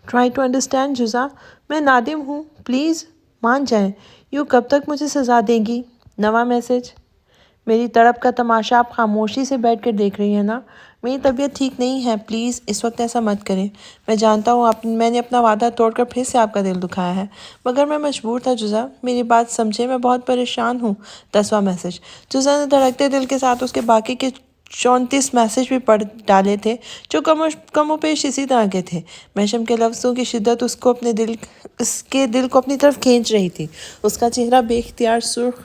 Try to understand جزا، میں نادم ہوں، پلیز مان جائیں، یوں کب تک مجھے سزا دیں گی؟ نواں میسج، میری تڑپ کا تماشا آپ خاموشی سے بیٹھ کر دیکھ رہی ہیں نا؟ میری طبیعت ٹھیک نہیں ہے، پلیز اس وقت ایسا مت کریں۔ میں جانتا ہوں میں نے اپنا وعدہ توڑ کر پھر سے آپ کا دل دکھایا ہے، مگر میں مجبور تھا جزا، میری بات سمجھے، میں بہت پریشان ہوں۔ 10واں میسج، جزا نے دھڑکتے دل کے ساتھ اس کے باقی کے 34 میسج بھی پڑھ ڈالے تھے جو کم و بیش اسی طرح کے تھے۔ محشم کے لفظوں کی شدت اس کے دل کو اپنی طرف کھینچ رہی تھی۔ اس کا چہرہ بے اختیار سرخ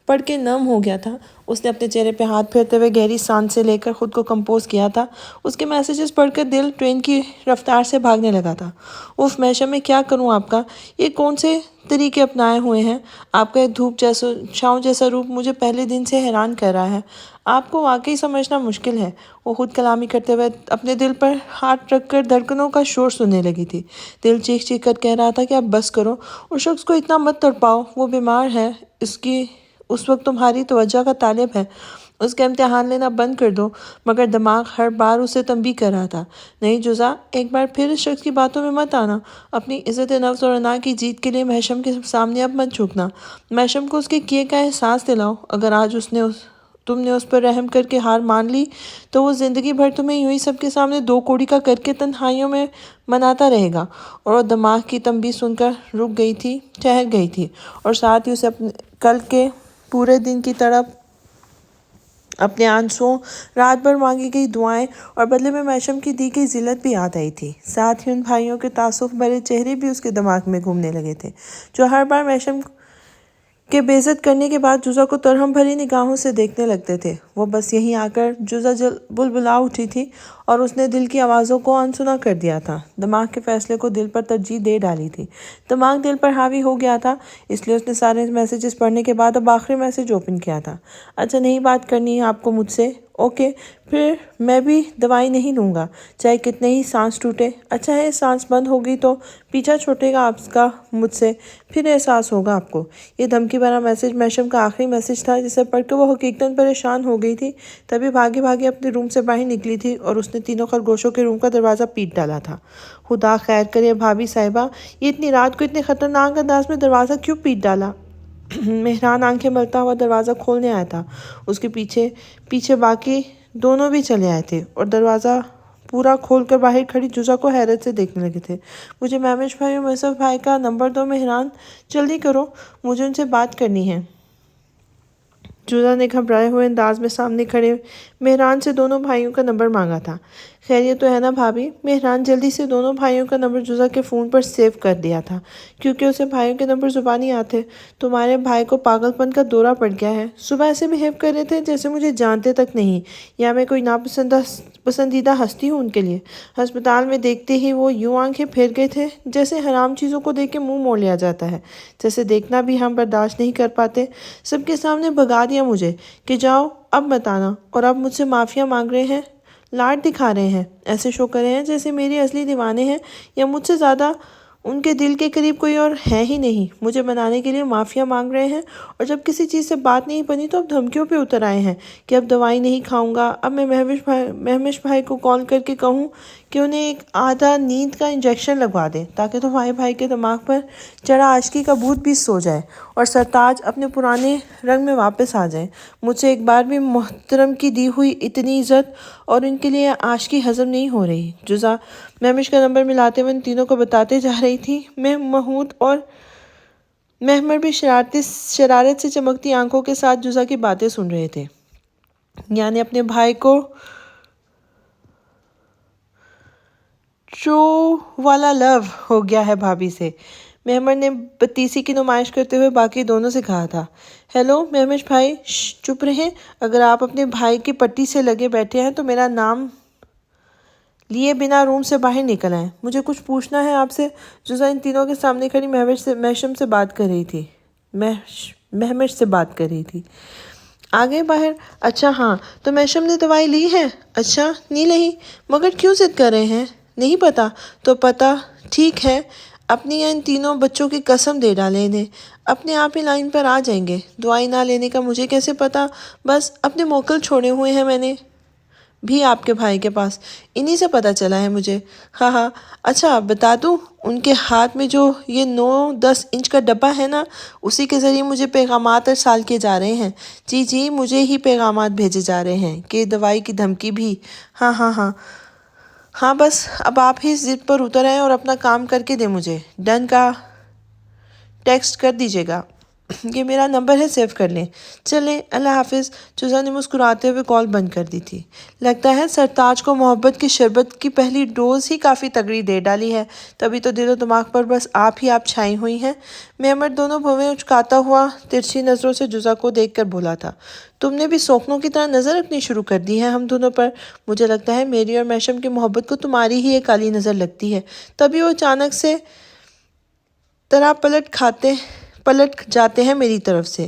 پڑ کے نم ہو گیا تھا۔ اس نے اپنے چہرے پہ ہاتھ پھیرتے ہوئے گہری سانس سے لے کر خود کو کمپوز کیا تھا۔ اس کے میسیجز پڑھ کر دل ٹرین کی رفتار سے بھاگنے لگا تھا۔ اف محشم، میں کیا کروں آپ کا؟ یہ کون سے طریقے اپنائے ہوئے ہیں؟ آپ کا یہ دھوپ جیسا چھاؤں جیسا روپ مجھے پہلے دن سے حیران کر رہا ہے۔ آپ کو واقعی سمجھنا مشکل ہے۔ وہ خود کلامی کرتے ہوئے اپنے دل پر ہاتھ رکھ کر دھڑکنوں کا شور سننے لگی تھی۔ دل چیخ چیخ کر کہہ رہا تھا کہ اب بس کرو، اس شخص کو اتنا مت تڑپاؤ، وہ بیمار ہے، اس وقت تمہاری توجہ کا طالب ہے، اس کا امتحان لینا بند کر دو۔ مگر دماغ ہر بار اسے تنبیہ کر رہا تھا، نہیں جزا، ایک بار پھر اس شخص کی باتوں میں مت آنا، اپنی عزت نفس اور انا کی جیت کے لیے محشم کے سامنے اب مت جھکنا، محشم کو اس کے کیے کا احساس دلاؤ۔ اگر آج تم نے اس پر رحم کر کے ہار مان لی تو وہ زندگی بھر تمہیں یوں ہی سب کے سامنے دو کوڑی کا کر کے تنہائیوں میں مناتا رہے گا۔ اور وہ دماغ کی تنبیہ سن کر رک گئی تھی، ٹھہر گئی تھی، اور ساتھ ہی اسے کل کے پورے دن کی تڑپ، اپنے آنسوؤں، رات بھر مانگی گئی دعائیں اور بدلے میں محشم کی دی گئی ذلت بھی یاد آئی تھی۔ ساتھ ہی ان بھائیوں کے تاسف بھرے چہرے بھی اس کے دماغ میں گھومنے لگے تھے، جو ہر بار محشم کے بے عزت کرنے کے بعد جزا کو ترہم بھری نگاہوں سے دیکھنے لگتے تھے۔ وہ بس یہیں آ کر جزا بلبلا اٹھی تھی اور اس نے دل کی آوازوں کو انسنا کر دیا تھا، دماغ کے فیصلے کو دل پر ترجیح دے ڈالی تھی۔ دماغ دل پر حاوی ہو گیا تھا، اس لیے اس نے سارے میسیجز پڑھنے کے بعد اب آخری میسیج اوپن کیا تھا۔ اچھا، نہیں بات کرنی ہے آپ کو مجھ سے؟ اوکے، پھر میں بھی دوائی نہیں لوں گا، چاہے کتنے ہی سانس ٹوٹے۔ اچھا ہے، سانس بند ہوگی تو پیچھا چھوٹے گا آپ کا مجھ سے، پھر احساس ہوگا آپ کو۔ یہ دھمکی بھرا میسیج محشم کا آخری میسیج تھا، جسے پڑھ کے وہ حقیقتاً پریشان ہو گئی تھی۔ تبھی بھاگے بھاگے اپنے روم سے باہر نکلی تھی اور اس نے تینوں خرگوشوں کے روم کا دروازہ پیٹ ڈالا تھا۔ خدا خیر کرے بھابھی صاحبہ، یہ اتنی رات کو اتنے خطرناک انداز میں دروازہ کیوں پیٹ ڈالا؟ مہران آنکھیں ملتا ہوا دروازہ کھولنے آیا تھا، اس کے پیچھے باقی دونوں بھی چلے آئے تھے اور دروازہ پورا کھول کر باہر کھڑی جزا کو حیرت سے دیکھنے لگے تھے۔ مجھے مہوش بھائی اور مصعب بھائی کا نمبر دو مہران، جلدی کرو، مجھے ان سے بات کرنی ہے۔ جزا نے گھبرائے ہوئے انداز میں سامنے کھڑے مہران سے دونوں بھائیوں کا نمبر مانگا تھا۔ خیریت تو ہے نا بھابھی؟ مہران جلدی سے دونوں بھائیوں کا نمبر جزا کے فون پر سیو کر دیا تھا، کیونکہ اسے بھائیوں کے نمبر زبانی آتے۔ تمہارے بھائی کو پاگل پن کا دورہ پڑ گیا ہے، صبح ایسے بہیو کر رہے تھے جیسے مجھے جانتے تک نہیں یا میں کوئی ناپسندیدہ ہستی ہوں ان کے لیے۔ ہسپتال میں دیکھتے ہی وہ یوں آنکھیں پھیر گئے تھے جیسے حرام چیزوں کو دیکھ کے منہ موڑ لیا جاتا ہے، جیسے دیکھنا بھی ہم برداشت نہیں کر پاتے۔ سب کے سامنے بھگا دیا مجھے کہ جاؤ اب مت آنا، اور اب مجھ سے معافیا مانگ رہے ہیں، لاڈ دکھا رہے ہیں، ایسے شو کر رہے ہیں جیسے میری اصلی دیوانے ہیں یا مجھ سے زیادہ ان کے دل کے قریب کوئی اور ہے ہی نہیں۔ مجھے منانے کے لیے معافیا مانگ رہے ہیں، اور جب کسی چیز سے بات نہیں بنی تو اب دھمکیوں پہ اتر آئے ہیں کہ اب دوائی نہیں کھاؤں گا۔ اب میں مہوش بھائی کو کال کر کے کہوں کہ انہیں ایک آدھا نیند کا انجیکشن لگوا دیں تاکہ تمہارے بھائی کے دماغ پر چڑھا عاشقی کا بھوت بھی سو جائے اور سرتاج اپنے پرانے رنگ میں واپس آ جائیں۔ مجھ سے ایک بار بھی محترم کی دی ہوئی اتنی عزت اور ان کے لیے عاشقی ہضم نہیں ہو رہی۔ جزا مہوش کا نمبر ملاتے ہوئے ان تینوں کو بتاتے جا رہی تھی۔ محمود اور مہمر بھی شرارت سے چمکتی آنکھوں کے ساتھ جزا کی باتیں سن رہے تھے، یعنی اپنے بھائی کو ٹرو والا لو ہو گیا ہے بھابھی سے۔ مہمر نے بتیسی کی نمائش کرتے ہوئے باقی دونوں سے کہا تھا۔ ہیلو مہوش بھائی، چپ رہیں، اگر آپ اپنے بھائی کی پٹی سے لگے بیٹھے ہیں تو میرا نام لیے بنا روم سے باہر نکل آئیں، مجھے کچھ پوچھنا ہے آپ سے۔ جزا ان تینوں کے سامنے کھڑی محشم سے بات کر رہی تھی، مہمش سے بات کر رہی تھی۔ آگے باہر؟ اچھا ہاں، تو محشم نے دوائی لی ہے؟ اچھا نہیں لئی، مگر کیوں ضد کر رہے ہیں؟ نہیں پتا تو پتا ٹھیک ہے، اپنی یا ان تینوں بچوں کی قسم دے ڈالیں انہیں، اپنے آپ ہی لائن پر آ جائیں گے۔ دوائی نہ لینے کا مجھے کیسے پتا، بس اپنے موکل چھوڑے ہوئے ہیں میں نے۔ بھی آپ کے بھائی کے پاس، انہی سے پتہ چلا ہے مجھے۔ ہاں ہاں، اچھا بتا دوں، ان کے ہاتھ میں جو یہ 9-10 انچ کا ڈبہ ہے نا، اسی کے ذریعے مجھے پیغامات ارسال کیے جا رہے ہیں۔ جی جی، مجھے ہی پیغامات بھیجے جا رہے ہیں کہ دوائی کی دھمکی بھی۔ ہاں ہاں ہاں ہاں، بس اب آپ ہی ضد پر اتر آئیں اور اپنا کام کر کے دیں مجھے۔ ڈن کا ٹیکسٹ کر دیجیے گا، یہ میرا نمبر ہے، سیو کر لیں۔ چلیں، اللہ حافظ۔ جزا نے مسکراتے ہوئے کال بند کر دی تھی۔ لگتا ہے سرتاج کو محبت کی شربت کی پہلی ڈوز ہی کافی تگڑی دے ڈالی ہے، تبھی تو دل و دماغ پر بس آپ چھائی ہوئی ہیں۔ معمر دونوں بھویں اچکاتا ہوا ترچھی نظروں سے جزا کو دیکھ کر بولا تھا، تم نے بھی سوکنوں کی طرح نظر رکھنی شروع کر دی ہے ہم دونوں پر۔ مجھے لگتا ہے میری اور میشم کی محبت کو تمہاری ہی ایک کالی نظر لگتی ہے۔ تبھی وہ اچانک سے طرح پلٹ جاتے ہیں میری طرف سے۔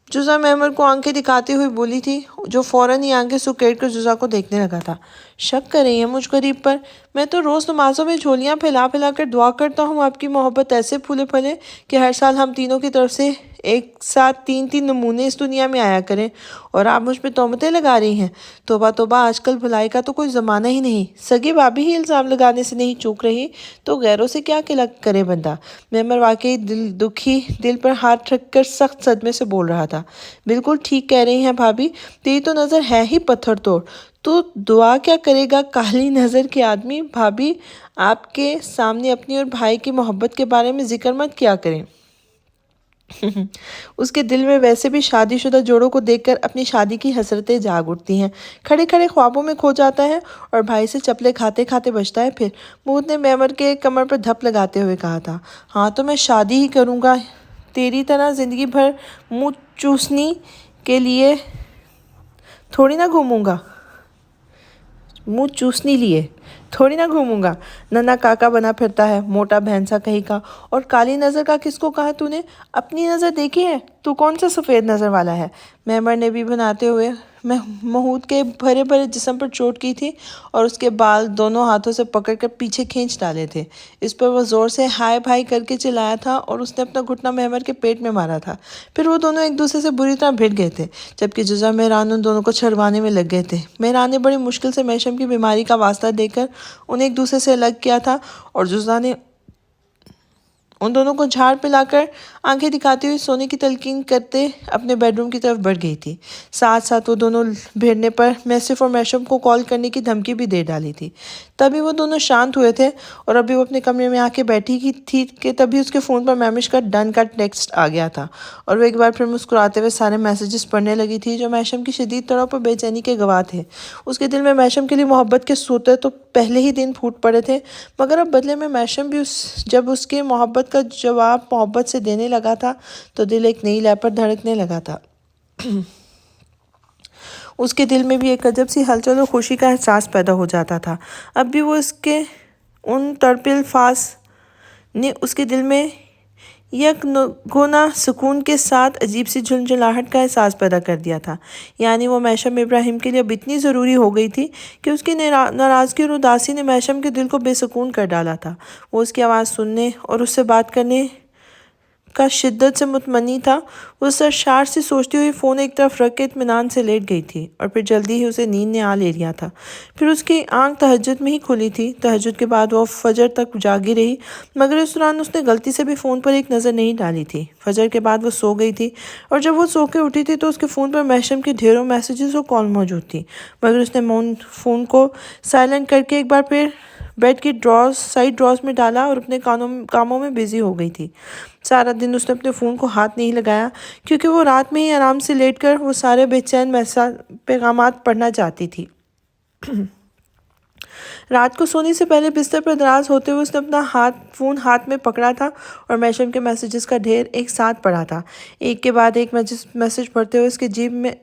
جزا معمر کو آنکھیں دکھاتے ہوئی بولی تھی، جو فوراً ہی آنکھیں سکیڑ کر جزا کو دیکھنے لگا تھا۔ شک کر رہی ہیں مجھ غریب پر؟ میں تو روز نمازوں میں جھولیاں پھیلا پھیلا کر دعا کرتا ہوں آپ کی محبت ایسے پھولے پھلے کہ ہر سال ہم تینوں کی طرف سے ایک ساتھ 3 نمونے اس دنیا میں آیا کریں، اور آپ مجھ پہ تہمتیں لگا رہی ہیں۔ توبہ توبہ، آج کل بھلائی کا تو کوئی زمانہ ہی نہیں، سگی بھابھی ہی الزام لگانے سے نہیں چوک رہی تو غیروں سے کیا کرے بندہ۔ معمر واقعی دکھی دل پر ہاتھ رکھ کر سخت صدمے سے بول رہا تھا۔ بالکل ٹھیک کہہ رہی ہیں بھابھی، تیری تو نظر ہے ہی پتھر توڑ، تو دعا کیا کرے گا کالی نظر کے آدمی۔ بھابھی، آپ کے سامنے اپنی اور بھائی کی محبت کے بارے میں ذکر مت کیا کریں۔ اس کے دل میں ویسے بھی شادی شدہ جوڑوں کو دیکھ کر اپنی شادی کی حسرتیں جاگ اٹھتی ہیں۔ کھڑے کھڑے خوابوں میں کھو جاتا ہے اور بھائی سے چپلے کھاتے کھاتے بچتا ہے۔ پھر محمود نے معمر کے کمر پر دھپ لگاتے ہوئے کہا تھا، ہاں تو میں شادی ہی کروں گا، تیری طرح زندگی بھر منہ چوسنی کے لیے تھوڑی نہ گھوموں گا۔ منہ چوسنی لیے تھوڑی نہ گھوموں گا۔ ننا کاکا بنا پھرتا ہے، موٹا بہنسا کہیں کا۔ اور کالی نظر کا کس کو کہا تو نے؟ اپنی نظر دیکھی ہے؟ تو کون سا سفید نظر والا ہے؟ معمر نے بھی بناتے ہوئے محمود کے بھرے بھرے جسم پر چوٹ کی تھی اور اس کے بال دونوں ہاتھوں سے پکڑ کر پیچھے کھینچ ڈالے تھے۔ اس پر وہ زور سے ہائے بھائی کر کے چلایا تھا اور اس نے اپنا گھٹنا معمر کے پیٹ میں مارا تھا۔ پھر وہ دونوں ایک دوسرے سے بری طرح بھڑ گئے تھے، جبکہ جزا مہران ان دونوں کو چھڑوانے میں لگ گئے تھے۔ مہران نے بڑی مشکل سے میشم کی بیماری کا واسطہ دے کر انہیں ایک دوسرے سے الگ کیا تھا، اور جزا نے ان دونوں کو جھاڑ پلا کر آنکھیں دکھاتی ہوئی سونے کی تلقین کرتے اپنے بیڈ روم کی طرف بڑھ گئی تھی۔ ساتھ ساتھ وہ دونوں بھیڑنے پر میسف اور میشم کو کال کرنے کی دھمکی بھی دے ڈالی تھی۔ تبھی وہ دونوں شانت ہوئے تھے اور ابھی وہ اپنے کمرے میں آ کے بیٹھی تھی کہ تبھی اس کے فون پر مہمش کا ڈن کا ٹیکسٹ آ گیا تھا، اور وہ ایک بار پھر مسکراتے ہوئے سارے میسیجز پڑھنے لگی تھی جو میشم کی شدید تڑپ اور بے چینی کے گواہ تھے۔ اس کے دل میں میشم کے لیے محبت کے سوتے تو پہلے ہی دن پھوٹ پڑے تھے، مگر اب بدلے میں میشم بھی جب اس کے محبت کا جواب محبت سے دینے لگا تھا تو دل ایک نئی لے پر دھڑکنے لگا تھا۔ اس کے دل میں بھی ایک عجب سی ہلچل اور خوشی کا احساس پیدا ہو جاتا تھا۔ اب بھی وہ اس کے ان تڑپے الفاظ نے اس کے دل میں یک گونا سکون کے ساتھ عجیب سی جھنجھلاہٹ کا احساس پیدا کر دیا تھا۔ یعنی وہ میشم ابراہیم کے لیے اب اتنی ضروری ہو گئی تھی کہ اس کی ناراضگی اور اداسی نے میشم کے دل کو بے سکون کر ڈالا تھا۔ وہ اس کی آواز سننے اور اس سے بات کرنے کا شدت سے متمنی تھا۔ وہ سرشار سی سوچتی ہوئی فون ایک طرف رکھ کے اطمینان سے لیٹ گئی تھی، اور پھر جلدی ہی اسے نیند نے آ لے لیا تھا۔ پھر اس کی آنکھ تہجد میں ہی کھلی تھی۔ تہجد کے بعد وہ فجر تک جاگی رہی، مگر اس دوران اس نے غلطی سے بھی فون پر ایک نظر نہیں ڈالی تھی۔ فجر کے بعد وہ سو گئی تھی، اور جب وہ سو کے اٹھی تھی تو اس کے فون پر میشم کی ڈھیروں میسیجز اور کال موجود تھی، مگر اس نے فون کو سائلنٹ کر کے ایک بار پھر بیڈ کی سائیڈ ڈراز میں ڈالا اور اپنے کاموں میں بزی ہو گئی تھی۔ سارا دن اس نے اپنے فون کو ہاتھ نہیں لگایا، کیونکہ وہ رات میں ہی آرام سے لیٹ کر وہ سارے بے چین پیغامات پڑھنا چاہتی تھی۔ رات کو سونے سے پہلے بستر پر دراز ہوتے ہوئے اس نے اپنا فون ہاتھ میں پکڑا تھا اور میشم کے میسیجز کا ڈھیر ایک ساتھ پڑھا تھا۔ ایک کے بعد ایک میسیج پڑھتے ہوئے اس کے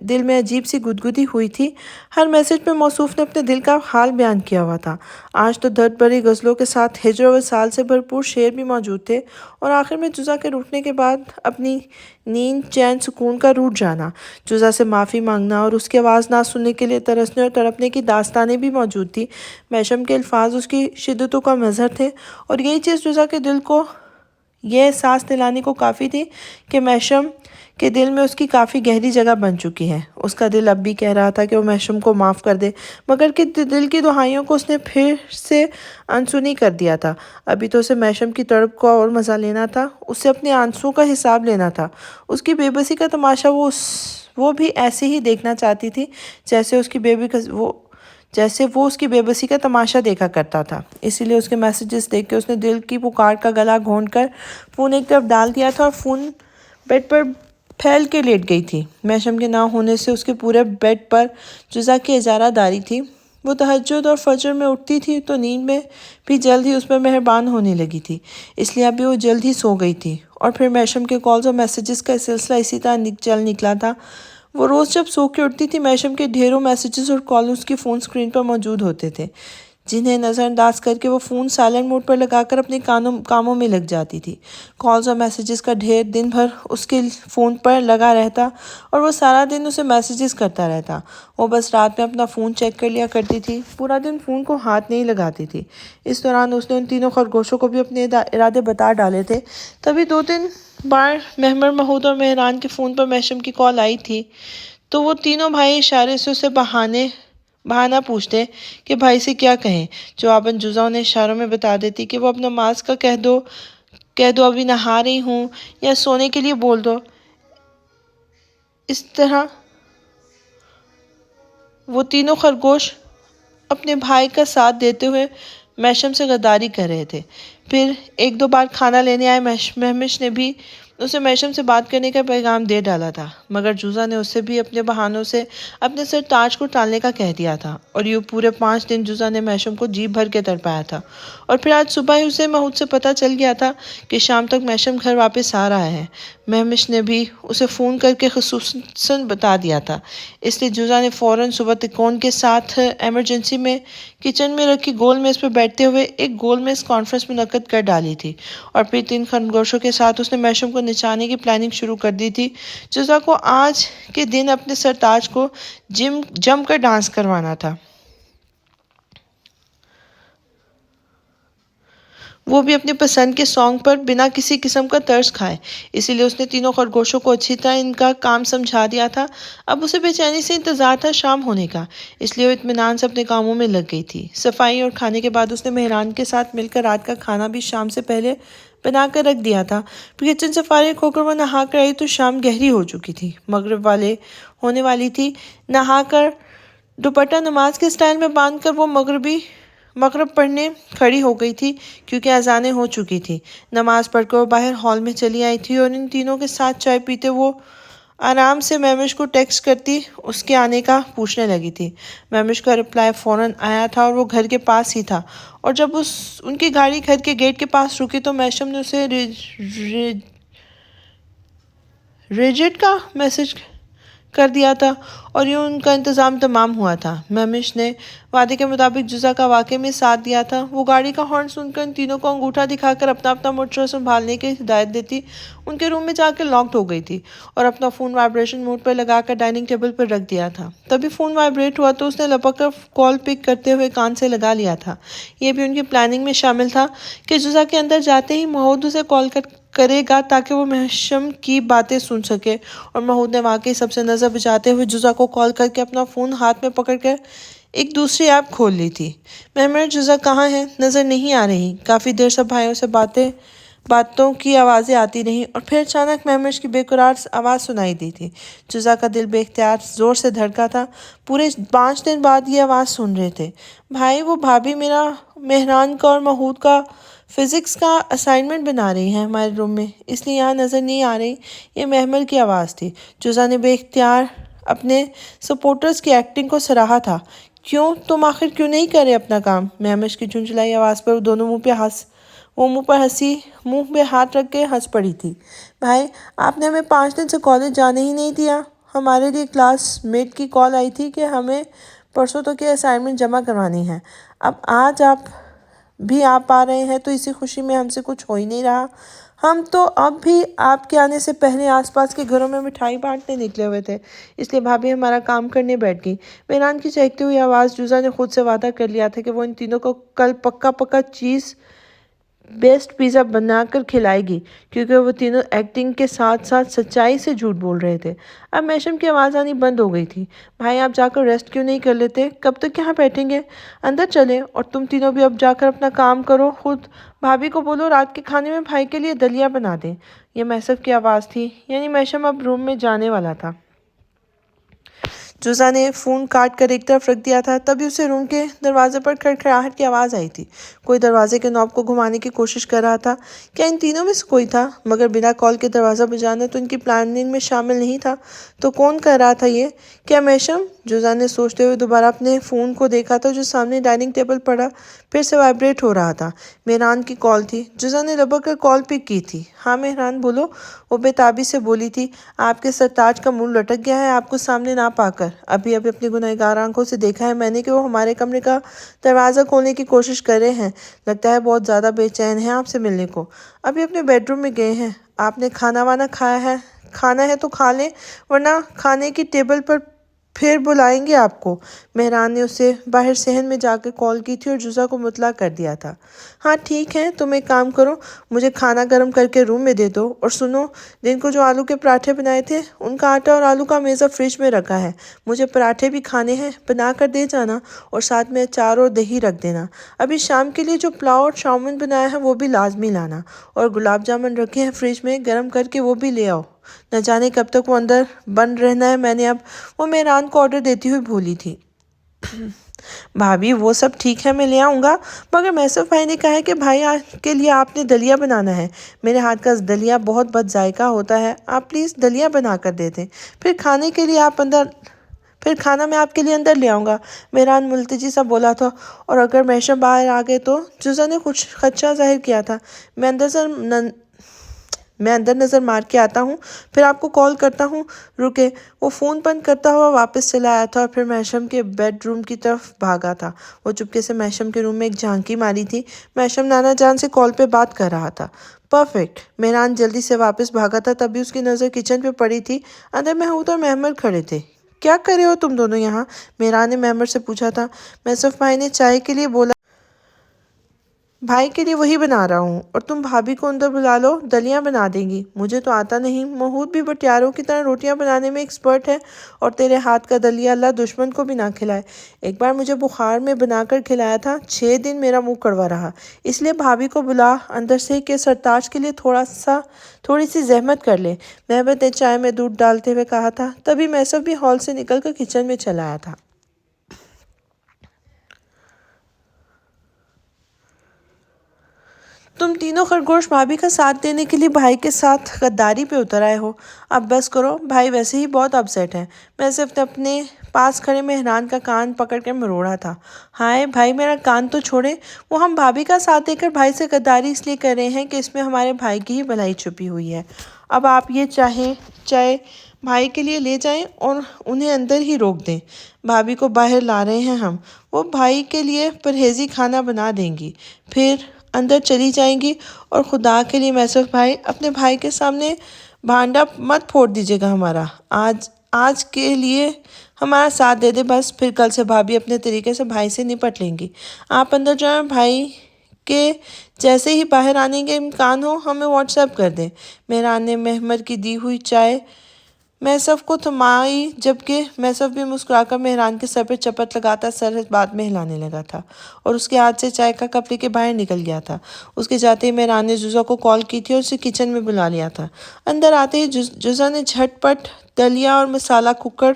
دل میں عجیب سی گدگدی ہوئی تھی۔ ہر میسیج پہ موصوف نے اپنے دل کا حال بیان کیا ہوا تھا۔ آج تو درد بھری غزلوں کے ساتھ ہجر و وصال سے بھرپور شعر بھی موجود تھے، اور آخر میں جزا کے روٹنے کے بعد اپنی نیند، چین، سکون کا روٹ جانا، جزا سے معافی مانگنا اور اس کی آواز نہ سننے کے لیے ترسنے اور تڑپنے کی داستانیں بھی موجود تھی۔ میشم کے الفاظ اس کی شدتوں کا مظہر تھے، اور یہی چیز جزا کے دل کو یہ احساس دلانے کو کافی تھی کہ میشم کہ دل میں اس کی کافی گہری جگہ بن چکی ہے۔ اس کا دل اب بھی کہہ رہا تھا کہ وہ محشم کو معاف کر دے، مگر کہ دل کی دہائیوں کو اس نے پھر سے انسنی کر دیا تھا۔ ابھی تو اسے محشم کی تڑپ کو اور مزہ لینا تھا، اسے اپنے آنسوؤں کا حساب لینا تھا۔ اس کی بے بسی کا تماشا وہ بھی ایسے ہی دیکھنا چاہتی تھی جیسے وہ اس کی بے بسی کا تماشا دیکھا کرتا تھا۔ اسی لیے اس کے میسیجز دیکھ کے اس نے دل کی پکار کا گلا گھونٹ کر فون ایک طرف ڈال دیا تھا اور فون بیڈ پر پھیل کے لیٹ گئی تھی۔ محشم کے نہ ہونے سے اس کے پورے بیڈ پر جزا کی اجارہ داری تھی۔ وہ تہجد اور فجر میں اٹھتی تھی تو نیند میں بھی جلد ہی اس پر مہربان ہونے لگی تھی، اس لیے ابھی وہ جلد ہی سو گئی تھی۔ اور پھر محشم کے کالز اور میسیجز کا سلسلہ اسی طرح چل نکلا تھا۔ وہ روز جب سو کے اٹھتی تھی، محشم کے ڈھیروں میسیجز اور کال اس کی فون سکرین پر موجود ہوتے تھے، جنہیں نظر انداز کر کے وہ فون سائلنٹ موڈ پر لگا کر اپنے کاموں میں لگ جاتی تھی۔ کالز اور میسیجز کا ڈھیر دن بھر اس کے فون پر لگا رہتا اور وہ سارا دن اسے میسیجز کرتا رہتا۔ وہ بس رات میں اپنا فون چیک کر لیا کرتی تھی، پورا دن فون کو ہاتھ نہیں لگاتی تھی۔ اس دوران اس نے ان تینوں خرگوشوں کو بھی اپنے ارادے بتا ڈالے تھے۔ تبھی 2-3 بار مہمر، محمود اور مہران کے فون پر محشم کی کال آئی تھی تو وہ تینوں بھائی اشارے سے اسے بہانہ پوچھتے کہ بھائی سے کیا کہیں۔ جواباً جزا انہیں اشاروں میں بتا دیتی کہ وہ اپنا نماز کا کہہ دو ابھی نہا رہی ہوں، یا سونے کے لیے بول دو۔ اس طرح وہ تینوں خرگوش اپنے بھائی کا ساتھ دیتے ہوئے محشم سے غداری کر رہے تھے۔ پھر 1-2 بار کھانا لینے آئے مہمش نے بھی اسے محشم سے بات کرنے کا پیغام دے ڈالا تھا، مگر جوزا نے اسے بھی اپنے بہانوں سے اپنے سر تاج کو ٹالنے کا کہہ دیا تھا، اور یوں پورے 5 دن جوزا نے محشم کو جی بھر کے تڑپایا تھا۔ اور پھر آج صبح ہی اسے محمود سے پتہ چل گیا تھا کہ شام تک محشم گھر واپس آ رہا ہے۔ مہمش نے بھی اسے فون کر کے خصوصاً بتا دیا تھا، اس لیے جوزا نے فوراً صبح تکون کے ساتھ ایمرجنسی میں کچن میں رکھی گول میز پر بیٹھتے ہوئے ایک گول میز کانفرنس منعقد کر ڈالی تھی، اور پھر 3 خرگوشوں کے ساتھ اس نے محشم کو نچانے کی پلاننگ شروع کر دی تھی۔ جزا کو آج کے دن اپنے سر تاج کو جم کر ڈانس کروانا تھا، وہ بھی اپنے پسند کے سانگ پر بنا کسی قسم کا ترس کھائے۔ اسی لیے اس نے تینوں خرگوشوں کو اچھی طرح ان کا کام سمجھا دیا تھا۔ اب اسے بے چینی سے انتظار تھا شام ہونے کا، اس لیے وہ اطمینان سے اپنے کاموں میں لگ گئی تھی۔ صفائی اور کھانے کے بعد اس نے مہران کے ساتھ مل کر رات کا کھانا بھی شام سے پہلے بنا کر رکھ دیا تھا۔ کچن سے فارغ ہو کر وہ نہا کر آئی تو شام گہری ہو چکی تھی، مغرب ہونے والی تھی۔ نہا کر دوپٹہ نماز کے سٹائل میں باندھ کر وہ مغرب پڑھنے کھڑی ہو گئی تھی، کیونکہ اذانیں ہو چکی تھی۔ نماز پڑھ کر وہ باہر ہال میں چلی آئی تھی اور ان تینوں کے ساتھ چائے پیتے وہ آرام سے مہمش کو ٹیکسٹ کرتی اس کے آنے کا پوچھنے لگی تھی۔ مہمش کا رپلائی فوراً آیا تھا اور وہ گھر کے پاس ہی تھا، اور جب ان کی گاڑی گھر کے گیٹ کے پاس رکی تو محشم نے اسے ریجٹ کا میسج کر دیا تھا، اور یوں ان کا انتظام تمام ہوا تھا۔ مہمش نے وعدے کے مطابق جزا کا واقعے میں ساتھ دیا تھا۔ وہ گاڑی کا ہارن سن کر ان تینوں کو انگوٹھا دکھا کر اپنا موٹر سنبھالنے کی ہدایت دیتی ان کے روم میں جا کر لاکڈ ہو گئی تھی، اور اپنا فون وائبریشن موڈ پر لگا کر ڈائننگ ٹیبل پر رکھ دیا تھا۔ تبھی فون وائبریٹ ہوا تو اس نے لپک کر کال پک کرتے ہوئے کان سے لگا لیا تھا۔ یہ بھی ان کی پلاننگ میں شامل تھا کہ جزا کے اندر جاتے ہی محمود اسے کال کرے گا تاکہ وہ محشم کی باتیں سن سکے، اور محمود نے واقعی سب سے نظر بچاتے ہوئے جزا کو کال کر کے اپنا فون ہاتھ میں پکڑ کر ایک دوسری ایپ کھول لی تھی۔ مہمر، جزا کہاں ہے؟ نظر نہیں آ رہی۔ کافی دیر سے بھائیوں سے باتوں کی آوازیں آتی رہیں، اور پھر اچانک مہمش کی بے قرار آواز سنائی دی تھی۔ جزا کا دل بے اختیار زور سے دھڑکا تھا۔ پورے 5 دن بعد یہ آواز سن رہے تھے۔ بھائی، وہ بھابھی مہران کا اور محمود کا فزکس کا اسائنمنٹ بنا رہی ہیں ہمارے روم میں، اس لیے یہاں نظر نہیں آ رہی۔ یہ مہمر کی آواز تھی۔ جزا نے بے اختیار اپنے سپورٹرز کی ایکٹنگ کو سراہا تھا۔ تم آخر کیوں نہیں کر رہے اپنا کام؟ مہمش کی جھنجھلائی آواز پر وہ دونوں منہ پہ ہاتھ رکھ کے ہنس پڑی تھی۔ بھائی، آپ نے ہمیں 5 دن سے کالج جانے ہی نہیں دیا۔ ہمارے لیے کلاس میٹ کی کال آئی تھی کہ ہمیں پرسوں تک یہ اسائنمنٹ جمع کروانی ہے۔ اب آج آپ بھی آپ آ رہے ہیں تو اسی خوشی میں ہم سے کچھ ہو ہی نہیں رہا۔ ہم تو اب بھی آپ کے آنے سے پہلے آس پاس کے گھروں میں مٹھائی بانٹنے نکلے ہوئے تھے، اس لیے بھابھی ہمارا کام کرنے بیٹھ گئی۔ مہران کی چہکتی ہوئی آواز۔ جوزا نے خود سے وعدہ کر لیا تھا کہ وہ ان تینوں کو کل پکا چیز بیسٹ پیزا بنا کر کھلائے گی، کیونکہ وہ تینوں ایکٹنگ کے ساتھ ساتھ سچائی سے جھوٹ بول رہے تھے۔ اب میشم کی آواز آنی بند ہو گئی تھی۔ بھائی آپ جا کر ریسٹ کیوں نہیں کر لیتے؟ کب تک یہاں بیٹھیں گے؟ اندر چلیں اور تم تینوں بھی اب جا کر اپنا کام کرو خود۔ بھابھی کو بولو رات کے کھانے میں بھائی کے لیے دلیا بنا دیں۔ یہ میسف کی آواز تھی، یعنی میشم اب روم میں جانے والا تھا۔ جوزا نے فون کاٹ کر ایک طرف رکھ دیا تھا، تبھی اسے روم کے دروازے پر کھڑکھڑاہٹ کی آواز آئی تھی۔ کوئی دروازے کے نوب کو گھمانے کی کوشش کر رہا تھا۔ کیا ان تینوں میں سے کوئی تھا؟ مگر بنا کال کے دروازہ بجانا تو ان کی پلاننگ میں شامل نہیں تھا۔ تو کون کر رہا تھا یہ؟ کیا میشم؟ جوزا نے سوچتے ہوئے دوبارہ اپنے فون کو دیکھا تھا جو سامنے ڈائننگ ٹیبل پڑا پھر سے وائبریٹ ہو رہا تھا۔ مہران کی کال تھی۔ جوزا نے لبک کر کال پک کی تھی۔ ہاں مہران بولو، وہ بے تابی سے بولی تھی۔ آپ کے سرتاج کا منہ لٹک گیا ہے آپ کو سامنے نہ پا کر۔ ابھی اپنی گنہگار آنکھوں سے دیکھا ہے میں نے کہ وہ ہمارے کمرے کا دروازہ کھولنے کی کوشش کر رہے ہیں۔ لگتا ہے بہت زیادہ بے چین ہیں آپ سے ملنے کو۔ ابھی اپنے بیڈ روم میں گئے ہیں۔ آپ نے کھانا وانا کھایا ہے؟ کھانا ہے تو کھا لیں، ورنہ کھانے کی ٹیبل پر پھر بلائیں گے آپ کو۔ مہران نے اسے باہر صحن میں جا کر کال کی تھی اور جوزا کو مطلع کر دیا تھا۔ ہاں ٹھیک ہے، تم ایک کام کرو، مجھے کھانا گرم کر کے روم میں دے دو، اور سنو، دن کو جو آلو کے پراٹھے بنائے تھے ان کا آٹا اور آلو کا میزہ فریج میں رکھا ہے، مجھے پراٹھے بھی کھانے ہیں، بنا کر دے جانا، اور ساتھ میں اچار اور دہی رکھ دینا۔ ابھی شام کے لیے جو پلاؤ اور چاؤمن بنایا ہے وہ بھی لازمی لانا، اور گلاب جامن رکھے ہیں فریج میں، گرم کر کے وہ بھی لے آؤ۔ نہ جانے کب تک وہ اندر بند رہنا ہے، میں نے اب وہ مہران کو آرڈر دیتی ہوئی بولی تھی۔ بھابھی وہ سب ٹھیک ہے، میں لے آؤں گا، مگر میسف بھائی نے کہا ہے کہ بھائی کے لیے آپ نے دلیا بنانا ہے۔ میرے ہاتھ کا دلیا بہت بد ذائقہ ہوتا ہے، آپ پلیز دلیا بنا کر دے دیں، پھر کھانا میں آپ کے لیے اندر لے آؤں گا۔ مہران ملتجی سا بولا تھا، اور اگر میشم باہر آ گئے تو؟ جوزا نے کچھ خدشہ ظاہر کیا تھا۔ میں اندر نظر مار کے آتا ہوں، پھر آپ کو کال کرتا ہوں۔ رکے، وہ فون بند کرتا ہوا واپس چلا آیا تھا اور پھر میشم کے بیڈ روم کی طرف بھاگا تھا۔ وہ چپکے سے میشم کے روم میں ایک جھانکی ماری تھی۔ میشم نانا جان سے کال پہ بات کر رہا تھا۔ پرفیکٹ۔ مہران جلدی سے واپس بھاگا تھا، تبھی اس کی نظر کچن پہ پڑی تھی۔ اندر محمود اور محمد کھڑے تھے۔ کیا کر رہے ہو تم دونوں یہاں؟ مہران نے محمد سے پوچھا تھا۔ میسف بھائی نے چائے کے لیے بولا، بھائی کے لیے وہی بنا رہا ہوں، اور تم بھابھی کو اندر بلا لو، دلیاں بنا دیں گی۔ مجھے تو آتا نہیں، محمود بھی بٹیاروں کی طرح روٹیاں بنانے میں ایکسپرٹ ہے، اور تیرے ہاتھ کا دلیا اللہ دشمن کو بھی نہ کھلائے۔ ایک بار مجھے بخار میں بنا کر کھلایا تھا، 6 دن میرا منہ کڑوا رہا، اس لیے بھابھی کو بلا اندر سے کہ سرتاج کے لیے تھوڑی سی زحمت کر لے، محمد نے چائے میں دودھ ڈالتے ہوئے کہا تھا۔ تبھی میسف بھی ہال سے نکل کر کچن میں چلا آیا تھا۔ تم تینوں خرگوش بھابھی کا ساتھ دینے کے لیے بھائی کے ساتھ غداری پہ اتر آئے ہو۔ اب بس کرو، بھائی ویسے ہی بہت اپسیٹ ہیں۔ میں صرف اپنے پاس کھڑے مہران کا کان پکڑ کے مروڑا تھا۔ ہائے بھائی میرا کان تو چھوڑیں، وہ ہم بھابھی کا ساتھ دے کر بھائی سے غداری اس لیے کر رہے ہیں کہ اس میں ہمارے بھائی کی ہی بھلائی چھپی ہوئی ہے۔ اب آپ یہ چائے بھائی کے لیے لے جائیں اور انہیں اندر ہی روک دیں، بھابھی کو باہر لا رہے ہیں ہم، وہ بھائی کے لیے پرہیزی کھانا بنا دیں گی، پھر اندر چلی جائیں گی۔ اور خدا کے لیے میسف بھائی، اپنے بھائی کے سامنے بھانڈا مت پھوڑ دیجیے گا ہمارا، آج کے لیے ہمارا ساتھ دے دے بس، پھر کل سے بھابھی اپنے طریقے سے بھائی سے نپٹ لیں گی۔ آپ اندر جائیں، بھائی کے جیسے ہی باہر آنے کے امکان ہو ہمیں واٹس ایپ کر دیں۔ مہران نے محمد کی دی ہوئی چائے میسف کو تھمائی، جبکہ میسف بھی مسکرا کر مہران کے سر پہ چپت لگاتا سر اس بات میں ہلانے لگا تھا، اور اس کے ہاتھ سے چائے کا کپ لے کے باہر نکل گیا تھا۔ اس کے جاتے ہی مہران نے جوزا کو کال کی تھی اور اسے کچن میں بلا لیا تھا۔ اندر آتے ہی جوزا نے جھٹ پٹ دلیا اور مسالہ کوکر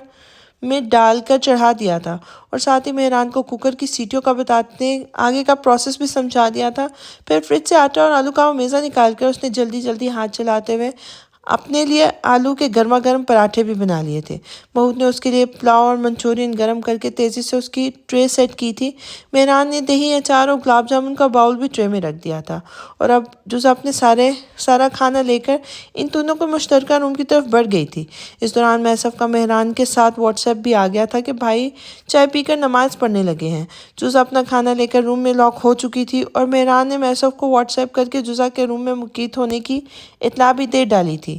میں ڈال کر چڑھا دیا تھا، اور ساتھ ہی مہران کو کوکر کی سیٹیوں کا بتاتے آگے کا پروسیس بھی سمجھا دیا تھا۔ پھر فریج سے آٹا اور آلو کا وہ میزہ نکال کر اس نے جلدی ہاتھ چلاتے ہوئے اپنے لیے آلو کے گرما گرم پراٹھے بھی بنا لیے تھے۔ محمود نے اس کے لیے پلاؤ اور منچورین گرم کر کے تیزی سے اس کی ٹرے سیٹ کی تھی۔ مہران نے دہی، اچار اور گلاب جامن کا باؤل بھی ٹرے میں رکھ دیا تھا، اور اب جوزا اپنے سارا کھانا لے کر ان دونوں کو مشترکہ روم کی طرف بڑھ گئی تھی۔ اس دوران میسف کا مہران کے ساتھ واٹس ایپ بھی آ گیا تھا کہ بھائی چائے پی کر نماز پڑھنے لگے ہیں۔ جوزا اپنا کھانا لے کر روم میں لاک ہو چکی تھی، اور مہران نے میسف کو واٹس ایپ کر کے جوزا کے روم میں مقید ہونے کی اطلاع بھی دے ڈالی تھی۔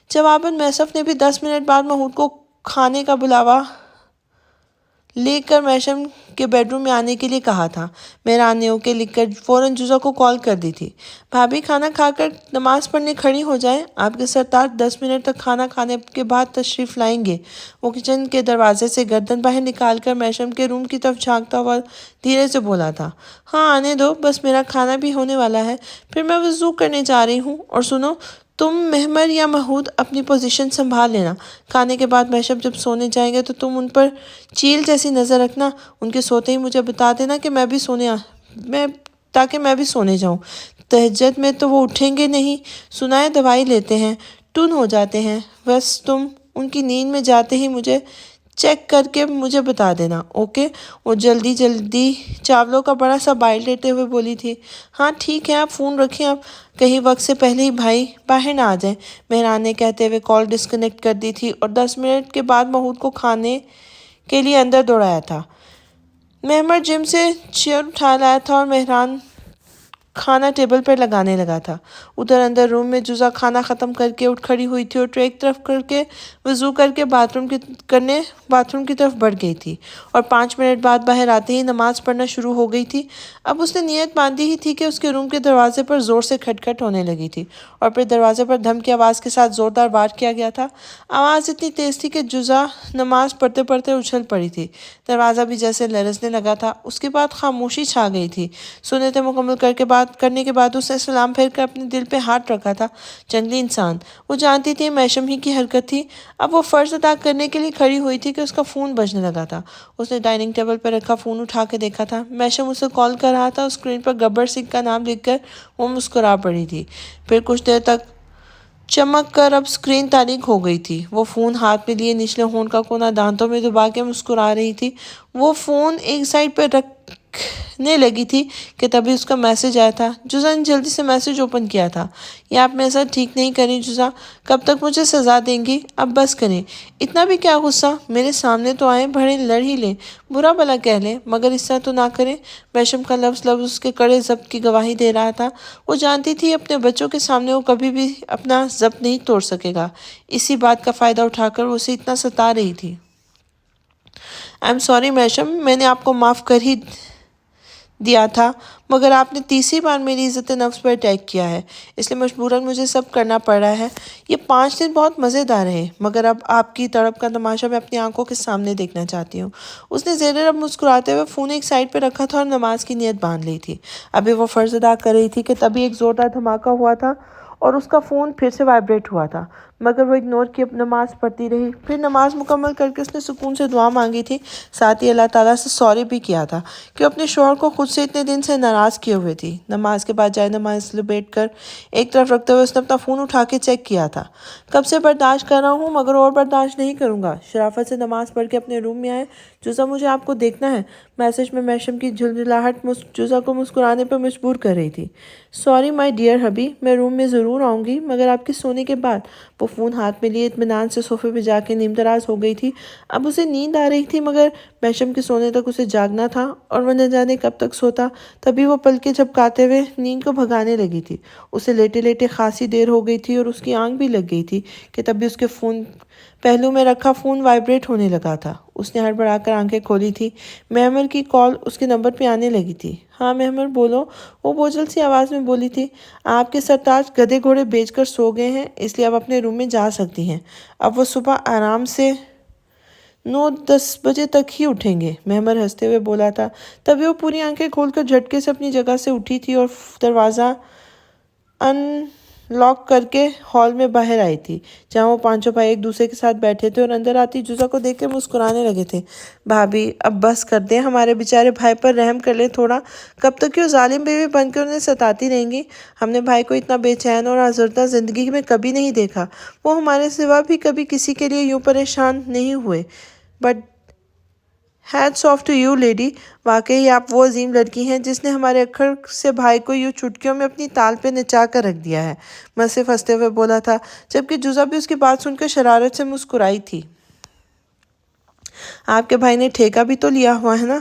جواباً میسف نے بھی 10 منٹ بعد محمود کو کھانے کا بلاوا لے کر میشم کے بیڈ روم میں آنے کے لیے کہا تھا۔ مہران نے اوکے لکھ کر فوراً جزا کو کال کر دی تھی۔ بھابھی کھانا کھا کر نماز پڑھنے کھڑی ہو جائیں، آپ کے سرتاج 10 منٹ تک کھانا کھانے کے بعد تشریف لائیں گے۔ وہ کچن کے دروازے سے گردن باہر نکال کر میشم کے روم کی طرف جھانکتا ہوا دھیرے سے بولا تھا۔ ہاں آنے دو، بس میرا کھانا بھی ہونے والا ہے، پھر میں وضو کرنے جا رہی ہوں۔ اور سنو، تم مہمر یا محمود اپنی پوزیشن سنبھال لینا۔ کھانے کے بعد میشم جب سونے جائیں گے تو تم ان پر چیل جیسی نظر رکھنا۔ ان کے سوتے ہی مجھے بتا دینا کہ تاکہ میں بھی سونے جاؤں۔ تہجد میں تو وہ اٹھیں گے نہیں، سنائے دوائی لیتے ہیں، ٹن ہو جاتے ہیں۔ بس تم ان کی نیند میں جاتے ہی مجھے چیک کر کے مجھے بتا دینا، اوکے؟ وہ جلدی چاولوں کا بڑا سا بائل لیتے ہوئے بولی تھی۔ ہاں ٹھیک ہے، آپ فون رکھیں، آپ کہیں وقت سے پہلے ہی بھائی باہر نہ آ جائیں، مہران نے کہتے ہوئے کال ڈسکنیکٹ کر دی تھی اور 10 منٹ کے بعد محمود کو کھانے کے لیے اندر دوڑایا تھا۔ مہمر جم سے چیئر اٹھا لایا تھا اور مہران کھانا ٹیبل پر لگانے لگا تھا۔ ادھر اندر روم میں جزا کھانا ختم کر کے اٹھ کھڑی ہوئی تھی اور ٹرے ایک طرف کر کے وضو کر کے باتھ روم کی طرف بڑھ گئی تھی اور 5 منٹ بعد باہر آتے ہی نماز پڑھنا شروع ہو گئی تھی۔ اب اس نے نیت باندھی ہی تھی کہ اس کے روم کے دروازے پر زور سے کھٹ ہونے لگی تھی اور پھر دروازے پر دھم کی آواز کے ساتھ زوردار وار کیا گیا تھا۔ آواز اتنی تیز تھی کہ جزا نماز پڑھتے پڑھتے اچھل پڑی تھی۔ دروازہ بھی جیسے لرزنے لگا تھا۔ اس کے بعد خاموشی چھا گئی تھی۔ سنتیں مکمل کرنے کے بعد اس نے سلام پھیر کر اپنے دل پہ ہاتھ رکھا تھا۔ جنگلی انسان، وہ جانتی تھی میشم ہی کی حرکت تھی۔ اب وہ فرض ادا کرنے کے لیے کھڑی ہوئی تھی کہ اس کا فون بجنے لگا تھا۔ اس نے ڈائننگ ٹیبل پر رکھا فون اٹھا کے دیکھا تھا۔ میشم اسے کال کر رہا تھا۔ اسکرین پر گبر سنگھ کا نام لکھ کر وہ مسکرا پڑی تھی، پھر کچھ دیر تک چمک کر اب اسکرین تاریک ہو گئی تھی۔ وہ فون ہاتھ میں لیے نچلے ہونٹ کا کونا دانتوں میں دبا کے مسکرا رہی تھی۔ وہ فون ایک سائڈ پہ رکھنے لگی تھی کہ تبھی اس کا میسج آیا تھا۔ جزا نے جلدی سے میسج اوپن کیا تھا۔ یہ آپ میرے ساتھ ٹھیک نہیں کریں جزا، کب تک مجھے سزا دیں گی؟ اب بس کریں، اتنا بھی کیا غصہ، میرے سامنے تو آئیں، بھڑے لڑ ہی لیں، برا بھلا کہہ لیں، مگر اس طرح تو نہ کریں۔ میشم کا لفظ اس کے کڑے ضبط کی گواہی دے رہا تھا۔ وہ جانتی تھی اپنے بچوں کے سامنے وہ کبھی بھی اپنا ضبط نہیں توڑ سکے گا۔ اسی بات کا فائدہ اٹھا کر وہ اسے اتنا ستا رہی تھی۔ آئی ایم سوری میشم، میں نے آپ کو معاف کر ہی دیا تھا، مگر آپ نے تیسری بار میری عزت نفس پر اٹیک کیا ہے، اس لیے مجبوراً مجھے سب کرنا پڑ رہا ہے۔ یہ 5 دن بہت مزیدار رہے، مگر اب آپ کی تڑپ کا تماشا میں اپنی آنکھوں کے سامنے دیکھنا چاہتی ہوں۔ اس نے زیر رب مسکراتے ہوئے فون ایک سائڈ پہ رکھا تھا اور نماز کی نیت باندھ لی تھی۔ ابھی وہ فرض ادا کر رہی تھی کہ تبھی ایک زوردار دھماکہ ہوا تھا اور اس کا فون پھر سے وائبریٹ ہوا تھا، مگر وہ اگنور کیے نماز پڑھتی رہی۔ پھر نماز مکمل کر کے اس نے سکون سے دعا مانگی تھی، ساتھ ہی اللہ تعالیٰ سے سوری بھی کیا تھا کہ اپنے شوہر کو خود سے اتنے دن سے ناراض کیے ہوئے تھی۔ نماز کے بعد جائے نماز لپیٹ کر ایک طرف رکھتے ہوئے اس نے اپنا فون اٹھا کے چیک کیا تھا۔ کب سے برداشت کر رہا ہوں، مگر اور برداشت نہیں کروں گا۔ شرافت سے نماز پڑھ کے اپنے روم میں آئے۔ جزا، مجھے آپ کو دیکھنا ہے۔ میسج میں میشم کی جھلجھلاہٹ جزا کو مسکرانے پر مجبور کر رہی تھی۔ سوری مائی ڈیئر ہبی، میں روم میں ضرور آؤں گی، مگر آپ کے سونے کے بعد۔ وہ فون ہاتھ میں لیے اطمینان سے صوفے پہ جا کے نیم دراز ہو گئی تھی۔ اب اسے نیند آ رہی تھی، مگر میشم کے سونے تک اسے جاگنا تھا اور وہ نہ جانے کب تک سوتا۔ تبھی وہ پلکیں جھپکاتے ہوئے نیند کو بھگانے لگی تھی۔ اسے لیٹے لیٹے خاصی دیر ہو گئی تھی اور اس کی آنکھ بھی لگ گئی تھی کہ تبھی اس کے پہلو میں رکھا فون وائبریٹ ہونے لگا تھا۔ اس نے ہڑبڑا کر آنکھیں کھولی تھی۔ مہمر کی کال اس کے نمبر پہ آنے لگی تھی۔ ہاں مہمر بولو، وہ بوجھل سی آواز میں بولی تھی۔ آپ کے سرتاج گدھے گھوڑے بیچ کر سو گئے ہیں، اس لیے آپ اپنے روم میں جا سکتی ہیں۔ اب وہ صبح آرام سے 9-10 بجے تک ہی اٹھیں گے، مہمر ہنستے ہوئے بولا تھا۔ تبھی وہ پوری آنکھیں کھول کر جھٹکے سے اپنی جگہ سے اٹھی تھی اور دروازہ ان لاک کر کے ہال میں باہر آئی تھی، جہاں وہ پانچوں بھائی ایک دوسرے کے ساتھ بیٹھے تھے اور اندر آتی جزا کو دیکھ کے مسکرانے لگے تھے۔ بھابھی اب بس کر دیں، ہمارے بیچارے بھائی پر رحم کر لیں تھوڑا، کب تک یہ ظالم بیوی بن کے انہیں ستاتی رہیں گی؟ ہم نے بھائی کو اتنا بے چین اور آزردہ زندگی میں کبھی نہیں دیکھا، وہ ہمارے سوا بھی کبھی کسی کے لیے یوں پریشان نہیں ہوئے۔ But hats of two you lady, واقعی آپ وہ عظیم لڑکی ہیں جس نے ہمارے اکھڑ سے بھائی کو یوں چٹکیوں میں اپنی تال پہ نچا کر رکھ دیا ہے، مصرف ہنستے ہوئے بولا تھا، جبکہ جزا بھی اس کی بات سن کر شرارت سے مسکرائی تھی۔ آپ کے بھائی نے ٹھیکہ بھی تو لیا ہوا ہے نا؟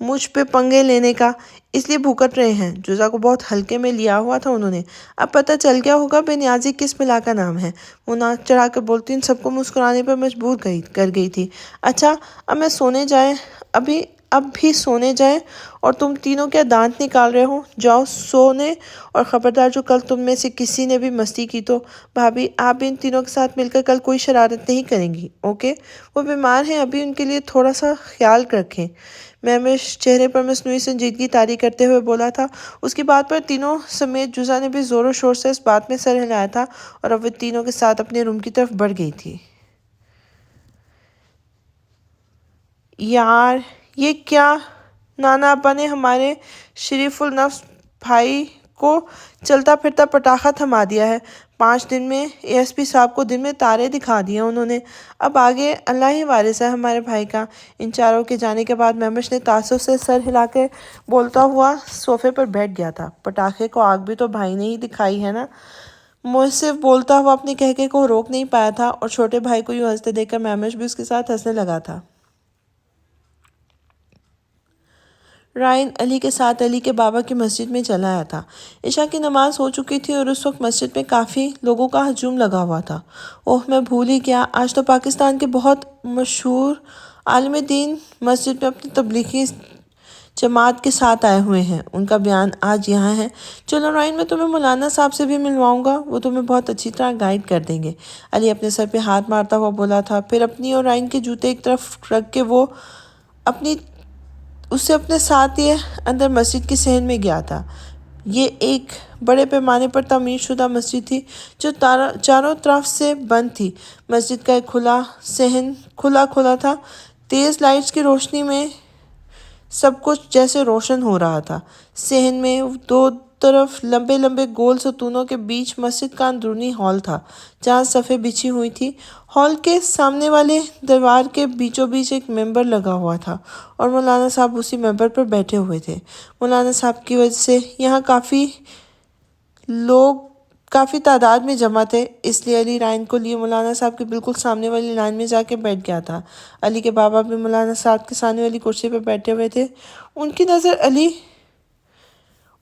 مجھ پہ پنگے لینے کا، اس لیے بھگت رہے ہیں۔ جزا کو بہت ہلکے میں لیا ہوا تھا انہوں نے۔ اب پتہ چل گیا ہوگا بے نیازی کس بلا کا نام ہے۔ وہ ناک چڑھا کر بولتی ان سب کو مسکرانے پر مجبور کر گئی تھی۔ اچھا اب بھی سونے جائیں، اور تم تینوں کیا دانت نکال رہے ہو؟ جاؤ سونے، اور خبردار جو کل تم میں سے کسی نے بھی مستی کی تو بھابھی آپ بھی ان تینوں کے ساتھ مل کر کل کوئی شرارت نہیں کریں گی، اوکے؟ وہ بیمار ہیں، ابھی ان کے لیے تھوڑا سا خیال رکھیں۔ مہوش چہرے پر مصنوعی سنجیدگی طاری کرتے ہوئے بولا تھا۔ اس کی بات پر تینوں سمیت جزا نے بھی زور و شور سے اس بات میں سر ہلایا تھا، اور اب وہ تینوں کے ساتھ اپنے روم کی طرف بڑھ گئی تھی۔ یار یہ کیا؟ نانا ابا نے ہمارے شریف النفس بھائی کو چلتا پھرتا پٹاخہ تھما دیا ہے۔ 5 دن میں ASP صاحب کو دن میں تارے دکھا دیے انہوں نے۔ اب آگے اللہ ہی وارث ہے ہمارے بھائی کا۔ ان چاروں کے جانے کے بعد مہوش نے تعصب سے سر ہلا کے بولتا ہوا صوفے پر بیٹھ گیا تھا۔ پٹاخے کو آگ بھی تو بھائی نے ہی دکھائی ہے نا؟ مؤسف بولتا ہوا اپنے کہکے کو روک نہیں پایا تھا، اور چھوٹے بھائی کو یوں ہنستے دیکھ کر مہوش بھی اس کے ساتھ ہنسنے لگا تھا۔ رائن علی کے ساتھ علی کے بابا کی مسجد میں چلا آیا تھا۔ عشاء کی نماز ہو چکی تھی اور اس وقت مسجد میں کافی لوگوں کا ہجوم لگا ہوا تھا۔ اوہ میں بھول ہی گیا، آج تو پاکستان کے بہت مشہور عالم دین مسجد میں اپنی تبلیغی جماعت کے ساتھ آئے ہوئے ہیں، ان کا بیان آج یہاں ہے۔ چلو رائن، میں تمہیں مولانا صاحب سے بھی ملواؤں گا، وہ تمہیں بہت اچھی طرح گائیڈ کر دیں گے۔ علی اپنے سر پہ ہاتھ مارتا ہوا بولا تھا، پھر اپنی اور رائن کے جوتے ایک طرف رکھ کے وہ اسے اپنے ساتھ لیے اندر مسجد کے صحن میں گیا تھا۔ یہ ایک بڑے پیمانے پر تعمیر شدہ مسجد تھی جو چاروں طرف سے بند تھی۔ مسجد کا ایک کھلا صحن کھلا تھا، تیز لائٹس کی روشنی میں سب کچھ جیسے روشن ہو رہا تھا۔ صحن میں 2 طرف لمبے لمبے گول ستونوں کے بیچ مسجد کا اندرونی ہال تھا جہاں صفیں بچھی ہوئی تھیں۔ ہال کے سامنے والے دیوار کے بیچوں بیچ ایک ممبر لگا ہوا تھا اور مولانا صاحب اسی ممبر پر بیٹھے ہوئے تھے۔ مولانا صاحب کی وجہ سے یہاں لوگ کافی تعداد میں جمع تھے، اس لیے علی رائن کو لیے مولانا صاحب کے بالکل سامنے والی لائن میں جا کے بیٹھ گیا تھا۔ علی کے بابا بھی مولانا صاحب کے سامنے والی کرسی پہ بیٹھے ہوئے تھے۔ ان کی نظر علی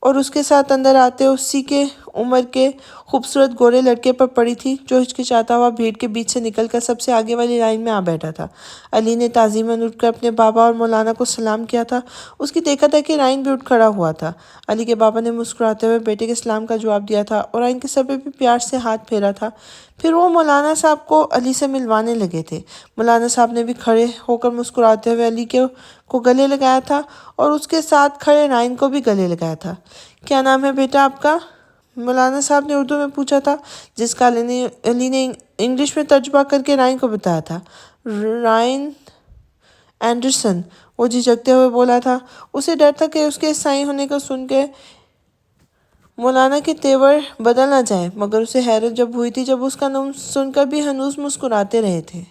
اور اس کے ساتھ اندر آتے اسی کے عمر کے خوبصورت گورے لڑکے پر پڑی تھی جو ہچکچاتا ہوا بھیڑ کے بیچ سے نکل کر سب سے آگے والی لائن میں آ بیٹھا تھا۔ علی نے تعظیماً اٹھ کر اپنے بابا اور مولانا کو سلام کیا تھا۔ اس کی دیکھا تھا کہ رائن بھی اٹھ کھڑا ہوا تھا۔ علی کے بابا نے مسکراتے ہوئے بیٹے کے سلام کا جواب دیا تھا اور رائن کے سر پہ بھی پیار سے ہاتھ پھیرا تھا۔ پھر وہ مولانا صاحب کو علی سے ملوانے لگے تھے۔ مولانا صاحب نے بھی کھڑے ہو کر مسکراتے ہوئے علی کو گلے لگایا تھا اور اس کے ساتھ کھڑے رائن کو بھی گلے لگایا تھا۔ کیا نام ہے بیٹا آپ کا؟ مولانا صاحب نے اردو میں پوچھا تھا، جس کا علی نے انگلش میں ترجمہ کر کے رائن کو بتایا تھا۔ رائن اینڈرسن، وہ جھجکتے ہوئے بولا تھا۔ اسے ڈر تھا کہ اس کے عیسائی ہونے کو سن کے مولانا کے تیور بدل نہ جائیں، مگر اسے حیرت جب ہوئی تھی جب اس کا نام سن کر بھی ہنوز مسکراتے رہے تھے۔